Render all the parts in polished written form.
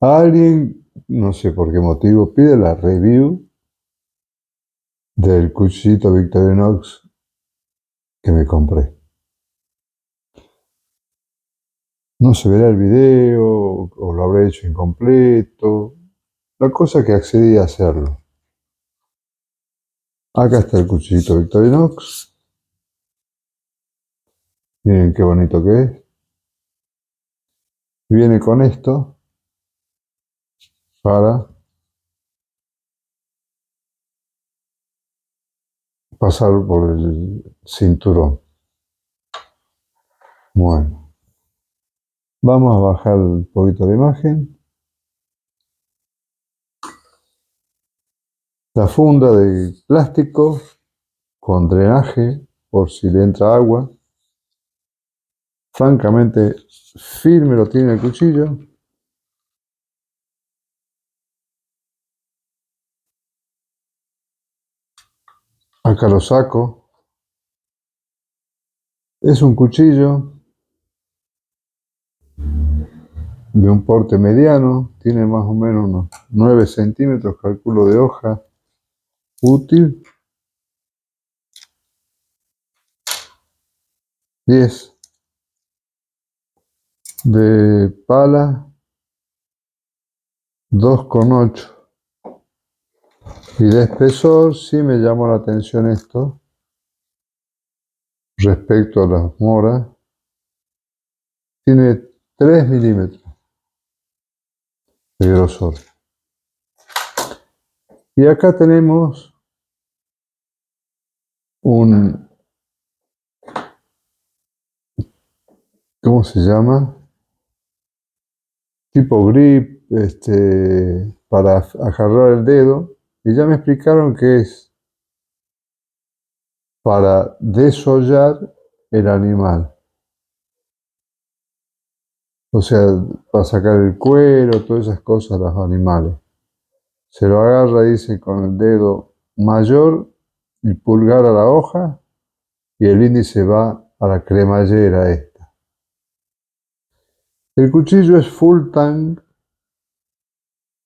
Alguien, no sé por qué motivo, pide la review del cuchillito Victorinox que me compré. No se verá el video o lo habré hecho incompleto. La cosa es que accedí a hacerlo. Acá está el cuchillito Victorinox. Miren qué bonito que es. Viene con esto para pasar por el cinturón. Bueno, vamos a bajar un poquito la imagen. La funda de plástico con drenaje por si le entra agua. Francamente, firme lo tiene el cuchillo. Acá lo saco. Es un cuchillo de un porte mediano. Tiene más o menos unos 9 centímetros, calculo, de hoja útil. 10 de pala. 2,8. Y de espesor, sí me llamó la atención esto respecto a las moras. Tiene 3 milímetros de grosor. Y acá tenemos un, ¿cómo se llama? Tipo grip, para agarrar el dedo. Y ya me explicaron que es para desollar el animal. O sea, para sacar el cuero, todas esas cosas a los animales. Se lo agarra, dice, con el dedo mayor y pulgar a la hoja y el índice va a la cremallera esta. El cuchillo es full tang,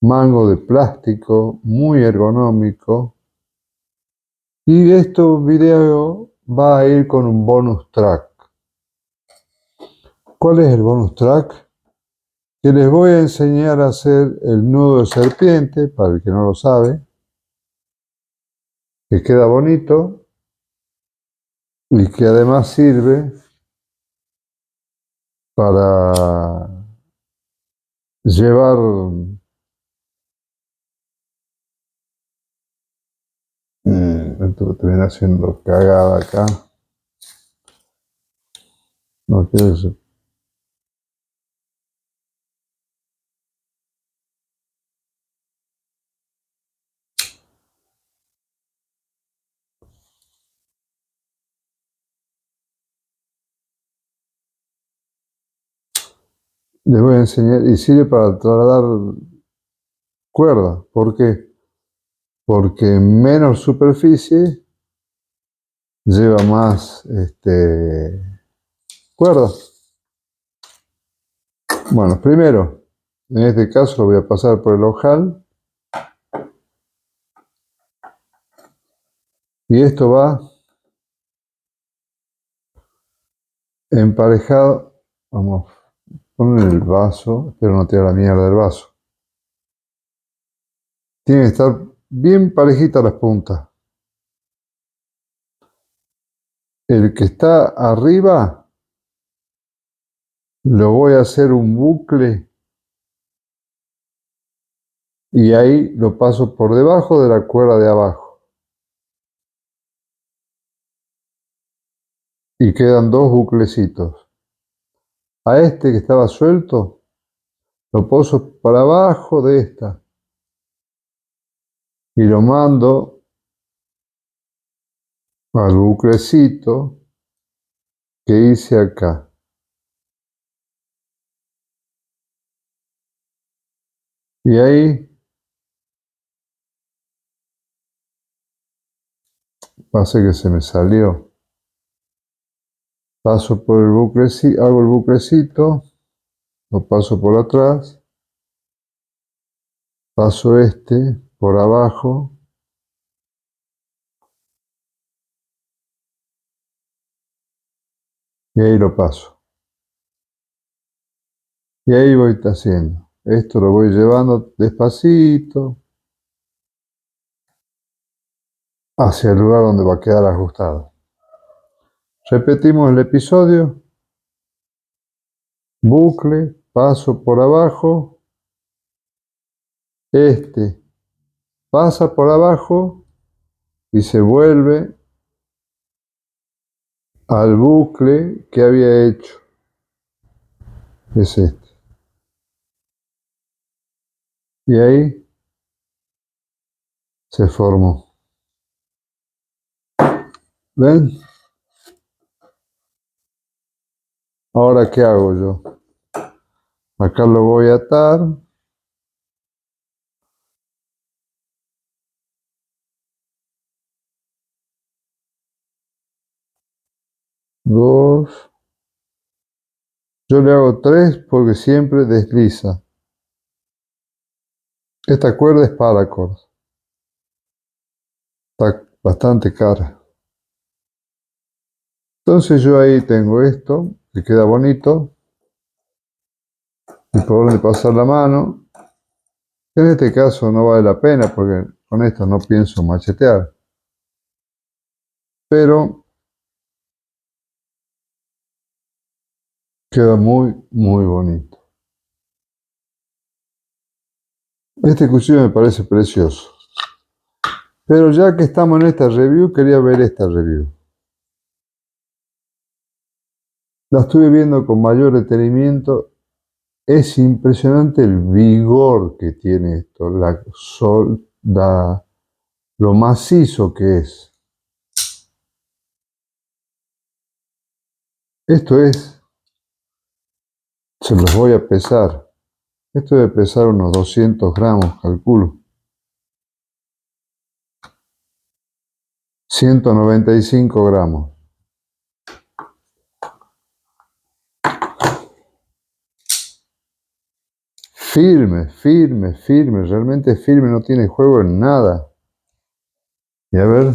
mango de plástico, muy ergonómico. Y este video va a ir con un bonus track. ¿Cuál es el bonus track? Que les voy a enseñar a hacer el nudo de serpiente, para el que no lo sabe, que queda bonito y que además sirve para llevar esto te viene haciendo cagada acá. No quiero decir. Les voy a enseñar y sirve para trasladar cuerda. ¿Por qué? Porque en menor superficie lleva más cuerda. Bueno, primero, en este caso lo voy a pasar por el ojal. Y esto va emparejado. Vamos a poner el vaso. Espero no tirar la mierda del vaso. Tiene que estar bien parejita las puntas. El que está arriba lo voy a hacer un bucle y ahí lo paso por debajo de la cuerda de abajo. Y quedan dos buclecitos. A este que estaba suelto lo paso para abajo de esta y lo mando al buclecito que hice acá. Y ahí pasa que se me salió. Paso por el buclecito, hago el buclecito lo paso por atrás, paso este por abajo, y ahí lo paso. Y ahí voy haciendo. Esto lo voy llevando despacito hacia el lugar donde va a quedar ajustado. Repetimos el episodio. Bucle, paso por abajo. Este pasa por abajo y se vuelve al bucle que había hecho. Es este. Y ahí se formó. ¿Ven? Ahora, ¿qué hago yo? Acá lo voy a atar. Dos. Yo le hago tres porque siempre desliza. Esta cuerda es paracord. Está bastante cara. Entonces yo ahí tengo esto, que queda bonito. Y por donde pasar la mano. En este caso no vale la pena porque con esto no pienso machetear. Pero queda muy, muy bonito. Este cuchillo me parece precioso. Pero ya que estamos en esta review, quería ver esta review. La estuve viendo con mayor detenimiento. Es impresionante el vigor que tiene esto, lo macizo que es. Esto es, se los voy a pesar. Esto debe pesar unos 200 gramos, calculo. 195 gramos. Firme, firme, firme, realmente firme, no tiene juego en nada. Y a ver.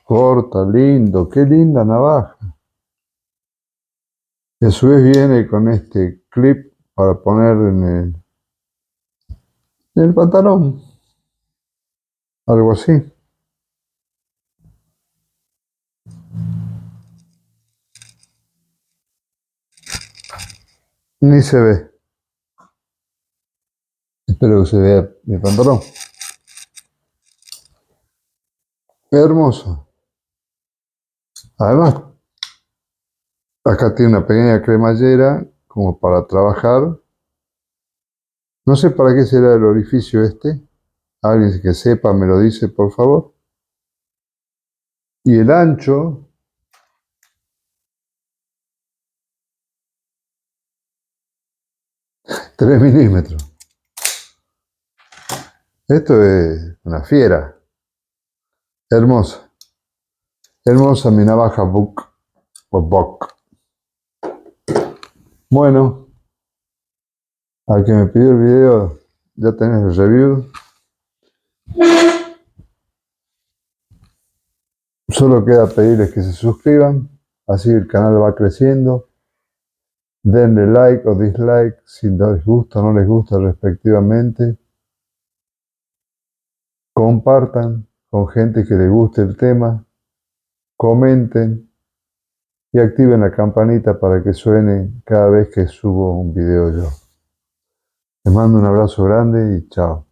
Corta, lindo, qué linda navaja. Y a su vez viene con este clip para poner en el pantalón. Algo así. Ni se ve. Espero que se vea mi pantalón. Hermoso. Además, acá tiene una pequeña cremallera como para trabajar. No sé para qué será el orificio este. Alguien que sepa me lo dice, por favor. Y el ancho, 3 milímetros. Esto es una fiera. Hermosa. Hermosa mi navaja Book o Bock. Bueno, al que me pidió el video, ya tenés el review. Solo queda pedirles que se suscriban, así el canal va creciendo. Denle like o dislike si les gusta o no les gusta respectivamente. Compartan con gente que le guste el tema. Comenten y activen la campanita para que suene cada vez que subo un video yo. Les mando un abrazo grande y chao.